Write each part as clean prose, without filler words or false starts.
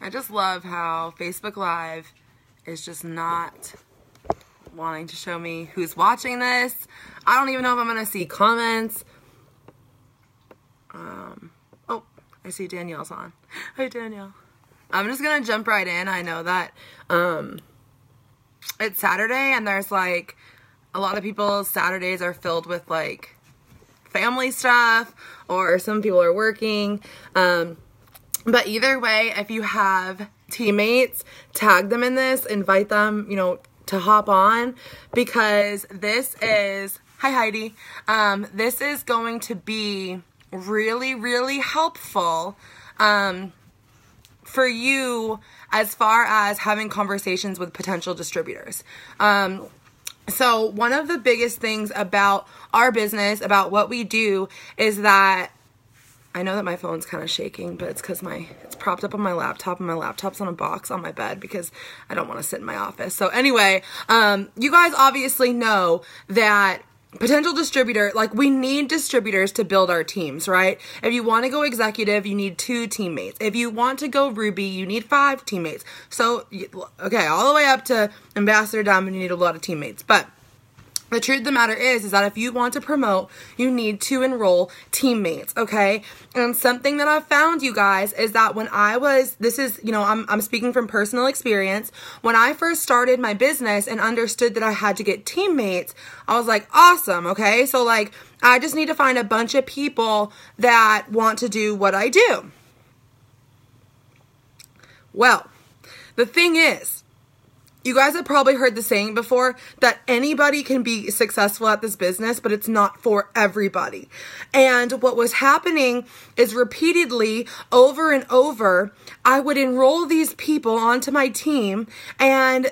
I just love how Facebook Live is just not wanting to show me who's watching this. I don't even know if I'm going to see comments. Oh, I see Danielle's on. Hi, Danielle. I'm just going to jump right in. I know that it's Saturday, and there's like a lot of people's Saturdays are filled with like family stuff, or some people are working. But either way, if you have teammates, tag them in this, invite them, you know, to hop on, because this is, hi Heidi, this is going to be really, really helpful for you as far as having conversations with potential distributors. So one of the biggest things about our business, about what we do, is that I know that my phone's kind of shaking, but it's because it's propped up on my laptop, and my laptop's on a box on my bed because I don't want to sit in my office. So anyway, you guys obviously know that potential distributor, like, we need distributors to build our teams, right? If you want to go executive, you need 2 teammates. If you want to go Ruby, you need 5 teammates. So, okay, all the way up to Ambassador Diamond, you need a lot of teammates. But the truth of the matter is that if you want to promote, you need to enroll teammates, okay? And something that I've found, you guys, is that when I was, this is, you know, I'm speaking from personal experience. When I first started my business and understood that I had to get teammates, I was like, awesome, okay? So, like, I just need to find a bunch of people that want to do what I do. Well, the thing is, you guys have probably heard the saying before that anybody can be successful at this business, but it's not for everybody. And what was happening is repeatedly, over and over, I would enroll these people onto my team, and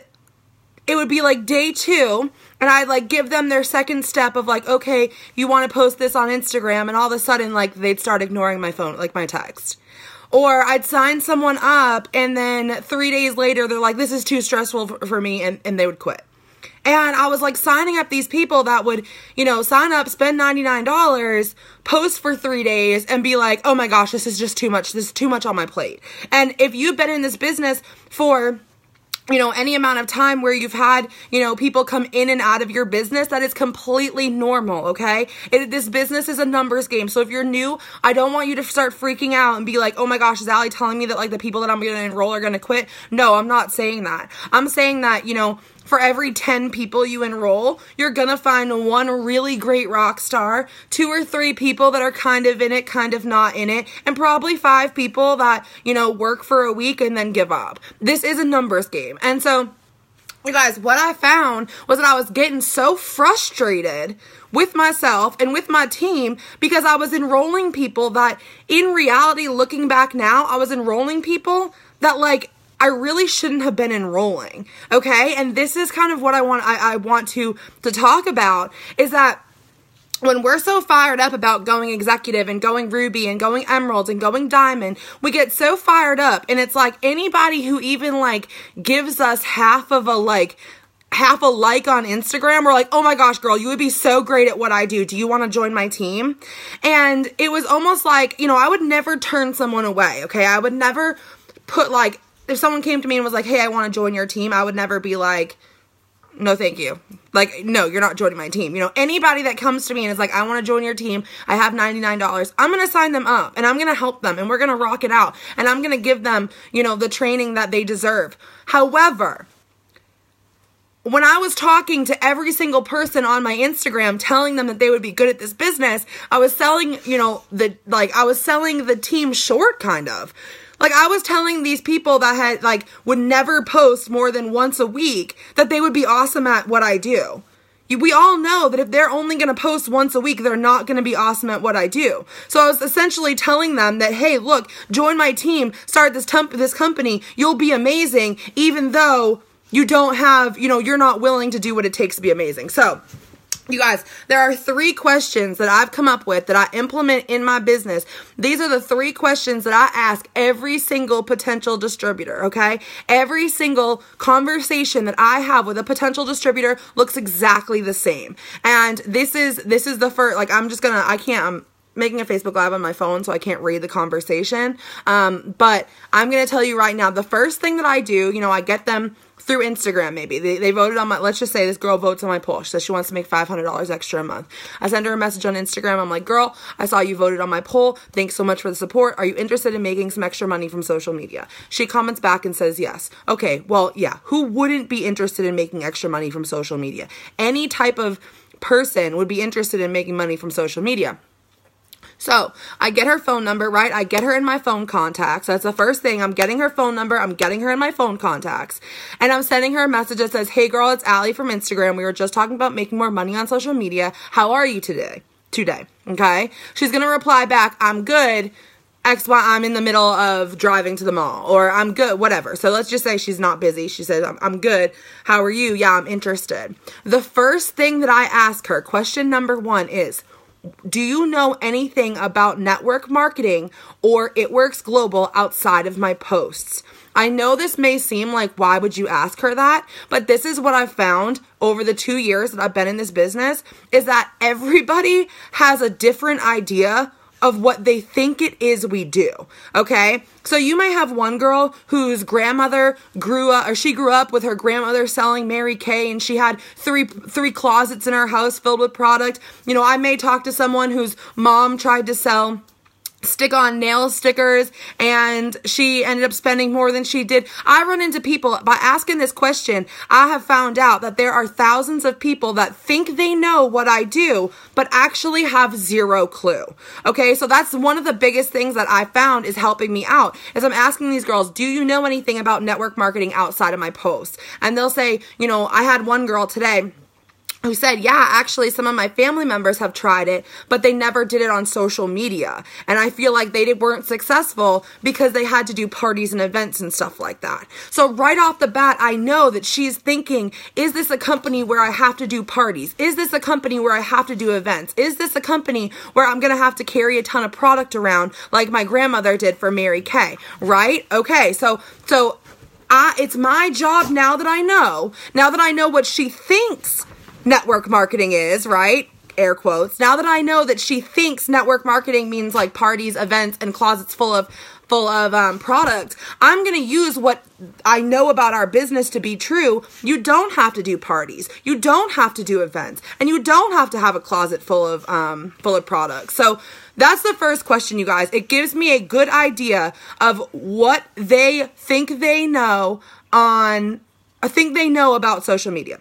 it would be like day 2, and I'd like give them their second step of like, okay, you want to post this on Instagram, and all of a sudden, like, they'd start ignoring my phone, like my text. Or I'd sign someone up, and then 3 days later, they're like, this is too stressful for me, and they would quit. And I was like signing up these people that would, you know, sign up, spend $99, post for 3 days, and be like, oh my gosh, this is just too much. This is too much on my plate. And if you've been in this business for, you know, any amount of time where you've had, you know, people come in and out of your business, that is completely normal, okay? This business is a numbers game. So if you're new, I don't want you to start freaking out and be like, oh my gosh, is Allie telling me that, like, the people that I'm going to enroll are going to quit? No, I'm not saying that. I'm saying that, you know, for every 10 people you enroll, you're going to find 1 really great rock star, 2 or 3 people that are kind of in it, kind of not in it, and probably 5 people that, you know, work for a week and then give up. This is a numbers game. And so, you guys, what I found was that I was getting so frustrated with myself and with my team because I was enrolling people that, in reality, looking back now, I was enrolling people that, like, I really shouldn't have been enrolling, okay? And this is kind of what I want to talk about, is that when we're so fired up about going executive and going Ruby and going Emerald and going Diamond, we get so fired up, and it's like anybody who even like gives us half a like on Instagram, we're like, oh my gosh, girl, you would be so great at what I do. Do you want to join my team? And it was almost like, you know, I would never turn someone away, okay? I would never put like, if someone came to me and was like, hey, I want to join your team, I would never be like, no, thank you. Like, no, you're not joining my team. You know, anybody that comes to me and is like, I want to join your team, I have $99, I'm going to sign them up, and I'm going to help them, and we're going to rock it out, and I'm going to give them, you know, the training that they deserve. However, when I was talking to every single person on my Instagram, telling them that they would be good at this business, I was selling, you know, I was selling the team short, kind of. Like, I was telling these people that had, like, would never post more than once a week that they would be awesome at what I do. We all know that if they're only going to post once a week, they're not going to be awesome at what I do. So I was essentially telling them that, hey, look, join my team, start this company, you'll be amazing, even though you don't have, you know, you're not willing to do what it takes to be amazing. So, you guys, there are 3 questions that I've come up with that I implement in my business. These are the 3 questions that I ask every single potential distributor, okay? Every single conversation that I have with a potential distributor looks exactly the same. And this is the first, like, I'm making a Facebook Live on my phone, so I can't read the conversation. But I'm going to tell you right now, the first thing that I do, you know, I get them through Instagram maybe. They voted on my, let's just say this girl votes on my poll. She says she wants to make $500 extra a month. I send her a message on Instagram. I'm like, girl, I saw you voted on my poll. Thanks so much for the support. Are you interested in making some extra money from social media? She comments back and says yes. Okay, well, yeah, who wouldn't be interested in making extra money from social media? Any type of person would be interested in making money from social media. So I get her phone number, right? I get her in my phone contacts. That's the first thing. I'm getting her phone number. I'm getting her in my phone contacts. And I'm sending her a message that says, hey girl, it's Allie from Instagram. We were just talking about making more money on social media. How are you today? Okay. She's going to reply back, I'm good. I'm in the middle of driving to the mall, or I'm good, whatever. So let's just say she's not busy. She says, I'm good. How are you? Yeah, I'm interested. The first thing that I ask her, question number 1 is, do you know anything about network marketing or It Works Global outside of my posts? I know this may seem like, why would you ask her that? But this is what I've found over the 2 years that I've been in this business, is that everybody has a different idea of what they think it is we do, okay? So you may have one girl whose grandmother grew up with her grandmother selling Mary Kay, and she had three closets in her house filled with product. You know, I may talk to someone whose mom tried to sell stick-on nail stickers and she ended up spending more than she did. I run into people, by asking this question, I have found out that there are thousands of people that think they know what I do, but actually have zero clue. Okay, so that's one of the biggest things that I found is helping me out, is I'm asking these girls, do you know anything about network marketing outside of my posts? And they'll say, you know, I had one girl today who said, yeah, actually some of my family members have tried it, but they never did it on social media. And I feel like they weren't successful because they had to do parties and events and stuff like that. So right off the bat, I know that she's thinking, is this a company where I have to do parties? Is this a company where I have to do events? Is this a company where I'm going to have to carry a ton of product around like my grandmother did for Mary Kay, right? Okay, so it's my job now that I know what she thinks network marketing is, right? Air quotes. Now that I know that she thinks network marketing means like parties, events, and closets full of product, I'm going to use what I know about our business to be true. You don't have to do parties. You don't have to do events, and you don't have to have a closet full of products. So that's the first question, you guys. It gives me a good idea of what they think they know about social media.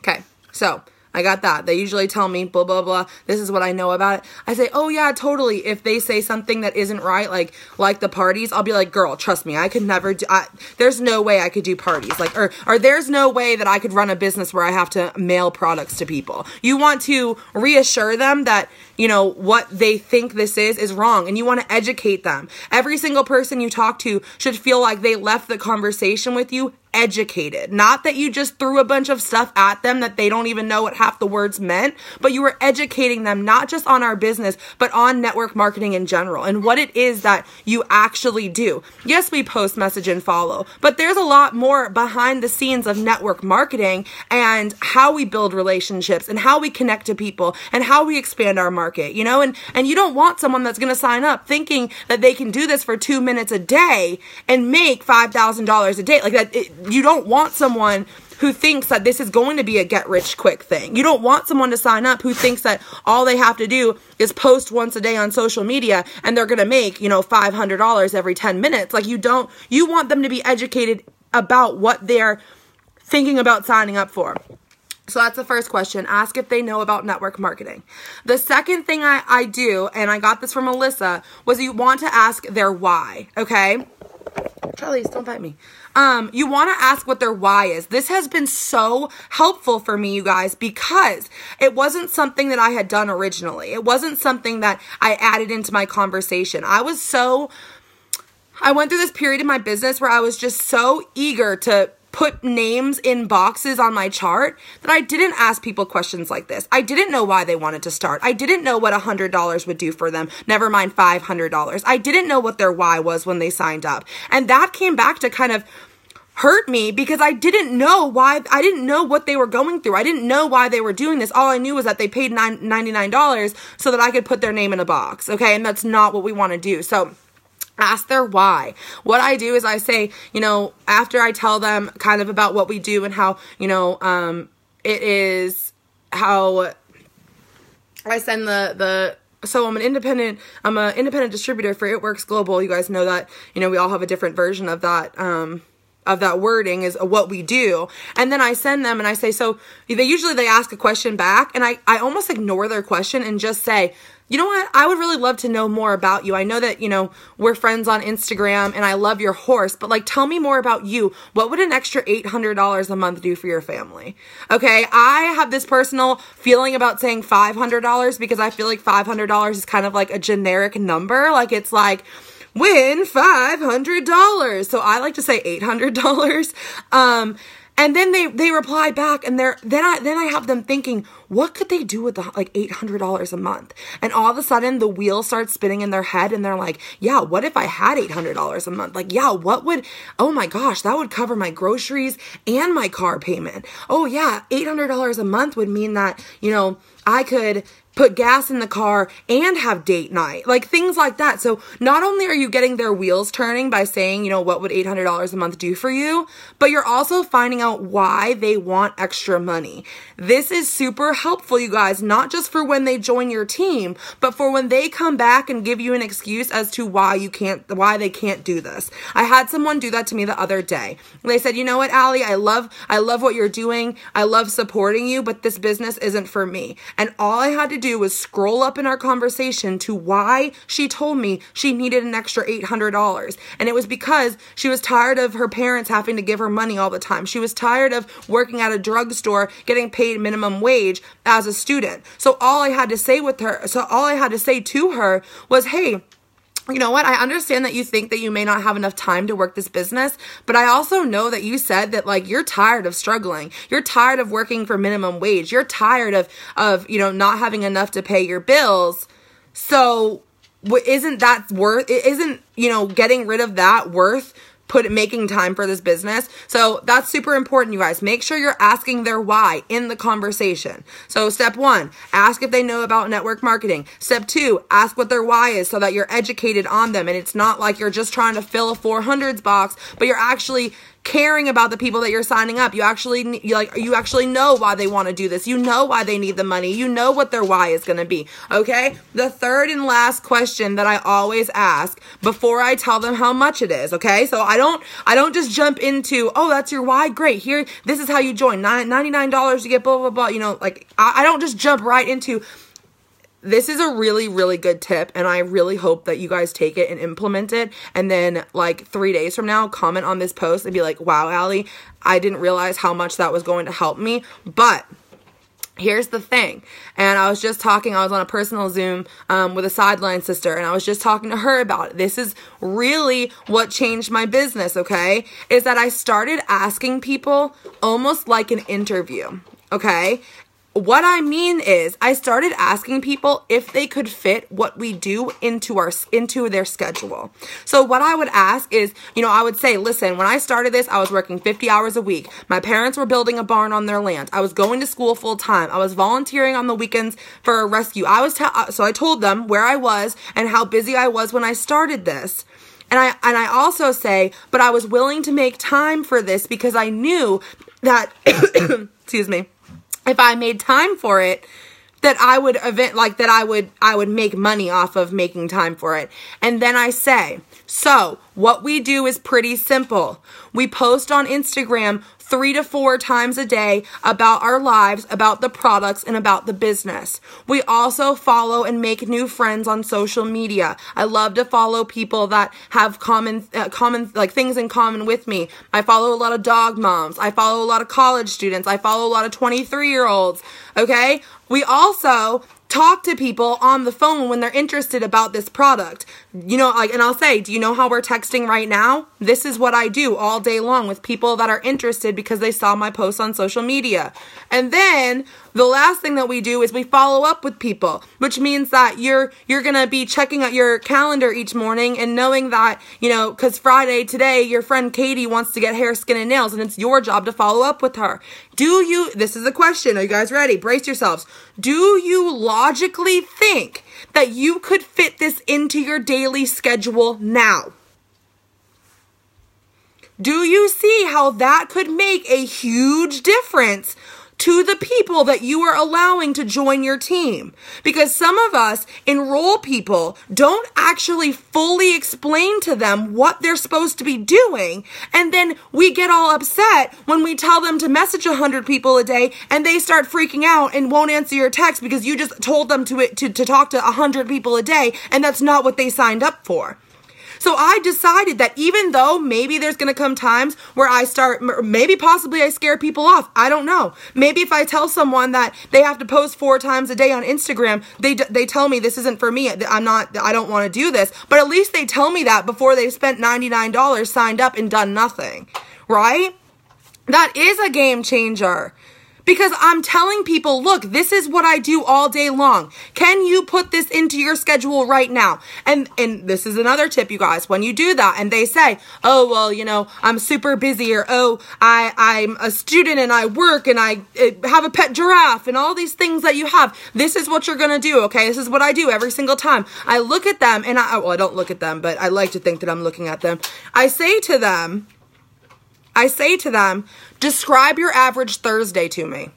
Okay, so I got that. They usually tell me, blah, blah, blah, this is what I know about it. I say, oh yeah, totally. If they say something that isn't right, like the parties, I'll be like, girl, trust me, I could never do, there's no way I could do parties. Or there's no way that I could run a business where I have to mail products to people. You want to reassure them that, you know, what they think this is wrong, and you want to educate them. Every single person you talk to should feel like they left the conversation with you educated. Not that you just threw a bunch of stuff at them that they don't even know what half the words meant, but you were educating them not just on our business, but on network marketing in general and what it is that you actually do. Yes, we post, message, and follow, but there's a lot more behind the scenes of network marketing and how we build relationships and how we connect to people and how we expand our market, you know, and you don't want someone that's going to sign up thinking that they can do this for 2 minutes a day and make $5,000 a day. Like that, you don't want someone who thinks that this is going to be a get-rich-quick thing. You don't want someone to sign up who thinks that all they have to do is post once a day on social media and they're going to make, you know, $500 every 10 minutes. Like you want them to be educated about what they're thinking about signing up for. So that's the first question. Ask if they know about network marketing. The second thing I do, and I got this from Alyssa, was you want to ask their why, okay? Charlie, don't bite me. You want to ask what their why is. This has been so helpful for me, you guys, because it wasn't something that I had done originally. It wasn't something that I added into my conversation. I went through this period in my business where I was just so eager to put names in boxes on my chart that I didn't ask people questions like this. I didn't know why they wanted to start. I didn't know what $100 would do for them, never mind $500. I didn't know what their why was when they signed up. And that came back to kind of hurt me because I didn't know what they were going through. I didn't know why they were doing this. All I knew was that they paid $99 so that I could put their name in a box. Okay. And that's not what we want to do. So ask their why. What I do is I say, after I tell them kind of about what we do and how, it is how I send so I'm an independent distributor for It Works Global. You guys know that, we all have a different version of that wording is what we do. And then I send them and I say, so they ask a question back, and I almost ignore their question and just say, you know what? I would really love to know more about you. I know that, we're friends on Instagram and I love your horse, but tell me more about you. What would an extra $800 a month do for your family? Okay. I have this personal feeling about saying $500 because I feel like $500 is kind of like a generic number. It's like, win $500. So I like to say $800. And then they reply back, and then I have them thinking, what could they do with the $800 a month? And all of a sudden the wheels start spinning in their head, and they're like, yeah, what if I had $800 a month? Oh my gosh, that would cover my groceries and my car payment. Oh yeah, $800 a month would mean that, I could put gas in the car and have date night, things like that. So not only are you getting their wheels turning by saying, what would $800 a month do for you, but you're also finding out why they want extra money. This is super helpful, you guys, not just for when they join your team, but for when they come back and give you an excuse as to why they can't do this. I had someone do that to me the other day. They said, you know what, Allie, I love what you're doing. I love supporting you, but this business isn't for me. And all I had to do was scroll up in our conversation to why she told me she needed an extra $800. And it was because she was tired of her parents having to give her money all the time. She was tired of working at a drugstore, getting paid minimum wage as a student. So all I had to say to her was, hey, you know what? I understand that you think that you may not have enough time to work this business, but I also know that you said that you're tired of struggling. You're tired of working for minimum wage. You're tired of not having enough to pay your bills. So isn't getting rid of that worth making time for this business? So that's super important, you guys. Make sure you're asking their why in the conversation. So step 1, ask if they know about network marketing. Step 2, ask what their why is so that you're educated on them. And it's not like you're just trying to fill a 400s box, but you're actually caring about the people that you're signing up. You actually know why they want to do this. You know why they need the money. You know what their why is going to be. Okay. The third and last question that I always ask before I tell them how much it is. Okay. So I don't just jump into, oh, that's your why. Great. Here, this is how you join. $99 to get blah, blah, blah. I don't just jump right into. This is a really, really good tip, and I really hope that you guys take it and implement it, and then 3 days from now, comment on this post and be like, wow, Allie, I didn't realize how much that was going to help me. But here's the thing, and I was on a personal Zoom with a sideline sister, and I was just talking to her about it. This is really what changed my business, okay, is that I started asking people almost like an interview, okay? What I mean is I started asking people if they could fit what we do into their schedule. So what I would ask is, I would say, listen, when I started this, I was working 50 hours a week. My parents were building a barn on their land. I was going to school full time. I was volunteering on the weekends for a rescue. So I told them where I was and how busy I was when I started this. And I also say, but I was willing to make time for this because I knew that, excuse me, if I made time for it, that I would make money off of making time for it. And then I say, so what we do is pretty simple. We post on Instagram 3 to 4 times a day about our lives, about the products, and about the business. We also follow and make new friends on social media. I love to follow people that have common things in common with me. I follow a lot of dog moms. I follow a lot of college students. I follow a lot of 23-year-olds. Okay? We also talk to people on the phone when they're interested about this product. And I'll say, do you know how we're texting right now? This is what I do all day long with people that are interested because they saw my posts on social media. And then The last thing that we do is we follow up with people, which means that you're going to be checking out your calendar each morning and knowing that, because Friday today, your friend Katie wants to get hair, skin, and nails, and it's your job to follow up with her. This is a question. Are you guys ready? Brace yourselves. Do you logically think that you could fit this into your daily schedule now? Do you see how that could make a huge difference to the people that you are allowing to join your team? Because some of us enroll people, don't actually fully explain to them what they're supposed to be doing, and then we get all upset when we tell them to message 100 people a day and they start freaking out and won't answer your text because you just told them to talk to 100 people a day, and that's not what they signed up for. So I decided that even though maybe there's going to come times where possibly I scare people off. I don't know. Maybe if I tell someone that they have to post 4 times a day on Instagram, they tell me this isn't for me. I don't want to do this. But at least they tell me that before they've spent $99, signed up, and done nothing. Right? That is a game changer. Because I'm telling people, look, this is what I do all day long. Can you put this into your schedule right now? And this is another tip, you guys. When you do that and they say, oh, well, I'm super busy, or, oh, I'm a student and I work and I have a pet giraffe and all these things that you have. This is what you're going to do, okay? This is what I do every single time. I look at them and I don't look at them, but I like to think that I'm looking at them. I say to them, describe your average Thursday to me.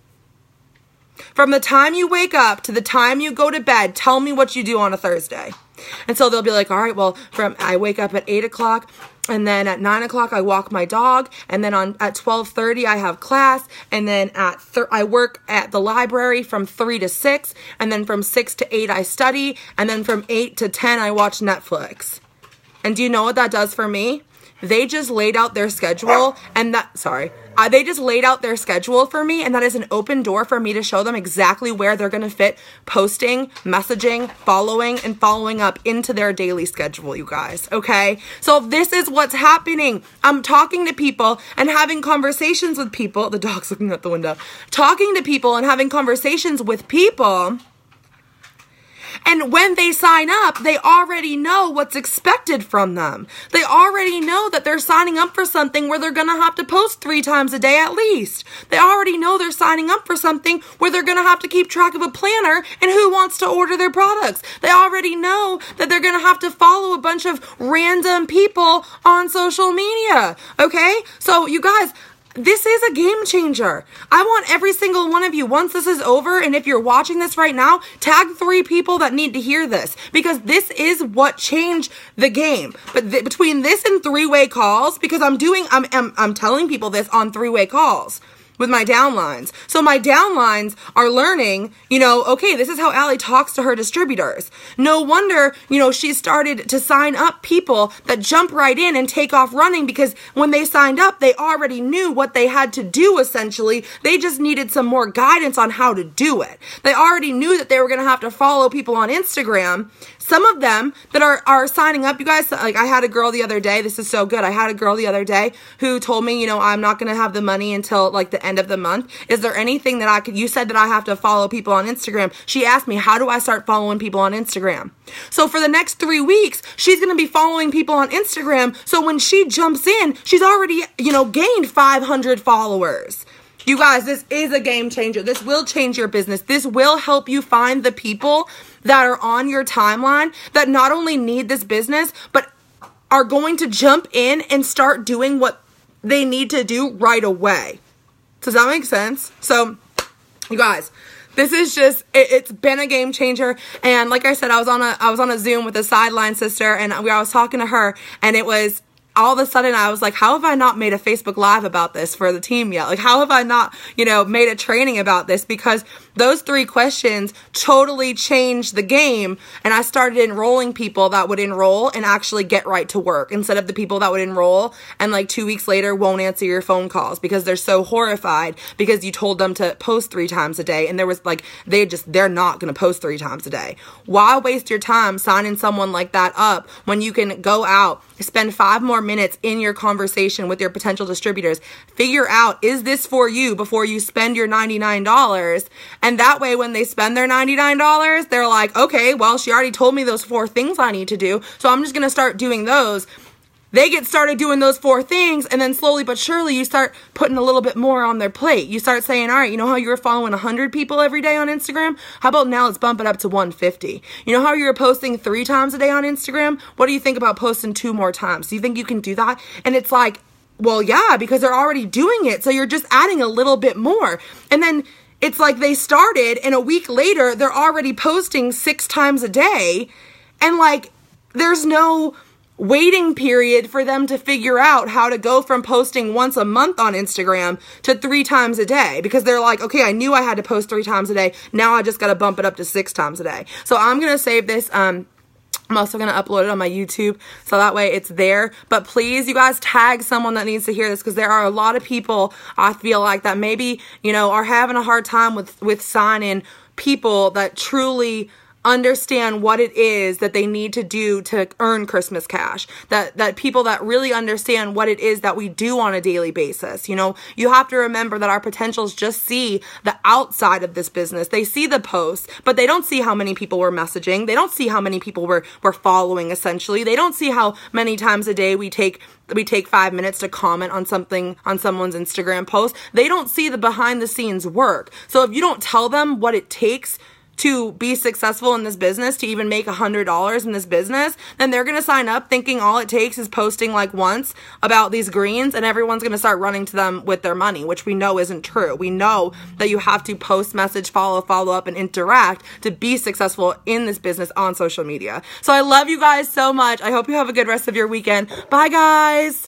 From the time you wake up to the time you go to bed, tell me what you do on a Thursday. And so they'll be like, all right, well, I wake up at 8 o'clock, and then at 9 o'clock I walk my dog, and then at 12:30 I have class, and then I work at the library from 3 to 6, and then from 6 to 8 I study, and then from 8 to 10 I watch Netflix. And do you know what that does for me? They just laid out their schedule, they just laid out their schedule for me, and that is an open door for me to show them exactly where they're going to fit posting, messaging, following up into their daily schedule, you guys, okay? So this is what's happening. I'm talking to people and having conversations with people. The dog's looking out the window. Talking to people and having conversations with people. And when they sign up, they already know what's expected from them. They already know that they're signing up for something where they're going to have to post 3 times a day at least. They already know they're signing up for something where they're going to have to keep track of a planner and who wants to order their products. They already know that they're going to have to follow a bunch of random people on social media. Okay? So you guys, this is a game changer. I want every single one of you, once this is over, and if you're watching this right now, tag 3 people that need to hear this, because this is what changed the game. But between this and 3-way calls, because I'm telling people this on 3-way calls with my downlines. So my downlines are learning, okay, this is how Allie talks to her distributors. No wonder, she started to sign up people that jump right in and take off running, because when they signed up, they already knew what they had to do, essentially. They just needed some more guidance on how to do it. They already knew that they were going to have to follow people on Instagram. Some of them that are signing up, you guys, like I had a girl the other day, this is so good. I had a girl the other day who told me, I'm not going to have the money until like the end of the month. Is there anything that you said that I have to follow people on Instagram. She asked me, how do I start following people on Instagram? So for the next 3 weeks, she's going to be following people on Instagram. So when she jumps in, she's already, gained 500 followers. You guys, this is a game changer. This will change your business. This will help you find the people that are on your timeline that not only need this business, but are going to jump in and start doing what they need to do right away. Does that make sense? So, you guys, this is just, it's been a game changer. And like I said, I was on a Zoom with a sideline sister, and I was talking to her, and it was, all of a sudden I was like, how have I not made a Facebook Live about this for the team yet? Like, how have I not, made a training about this? Because those 3 questions totally changed the game. And I started enrolling people that would enroll and actually get right to work, instead of the people that would enroll and like 2 weeks later won't answer your phone calls because they're so horrified because you told them to post 3 times a day. And there was like, they're not going to post 3 times a day. Why waste your time signing someone like that up when you can go out, spend 5 more minutes in your conversation with your potential distributors, figure out, is this for you before you spend your $99, And that way, when they spend their $99, they're like, okay, well, she already told me those 4 things I need to do, so I'm just going to start doing those. They get started doing those 4 things, and then slowly but surely you start putting a little bit more on their plate. You start saying, all right, you know how you were following 100 people every day on Instagram? How about now let's bump it up to 150? You know how you were posting 3 times a day on Instagram? What do you think about posting 2 more times? Do you think you can do that? And it's like, well, yeah, because they're already doing it, so you're just adding a little bit more. And then it's like they started, and a week later, they're already posting 6 times a day, and like, there's no waiting period for them to figure out how to go from posting once a month on Instagram to 3 times a day, because they're like, okay, I knew I had to post 3 times a day. Now I just got to bump it up to 6 times a day. So I'm going to save this. I'm also going to upload it on my YouTube, so that way it's there. But please, you guys, tag someone that needs to hear this, because there are a lot of people, I feel like, that maybe, you know, are having a hard time with signing people that truly understand what it is that they need to do to earn Christmas cash. That people that really understand what it is that we do on a daily basis. You know, you have to remember that our potentials just see the outside of this business. They see the posts, but they don't see how many people we're messaging. They don't see how many people we're following, essentially. They don't see how many times a day we take 5 minutes to comment on something on someone's Instagram post. They don't see the behind the scenes work. So if you don't tell them what it takes to be successful in this business, to even make $100 in this business, then they're going to sign up thinking all it takes is posting like once about these greens, and everyone's going to start running to them with their money, which we know isn't true. We know that you have to post, message, follow up, and interact to be successful in this business on social media. So I love you guys so much. I hope you have a good rest of your weekend. Bye, guys.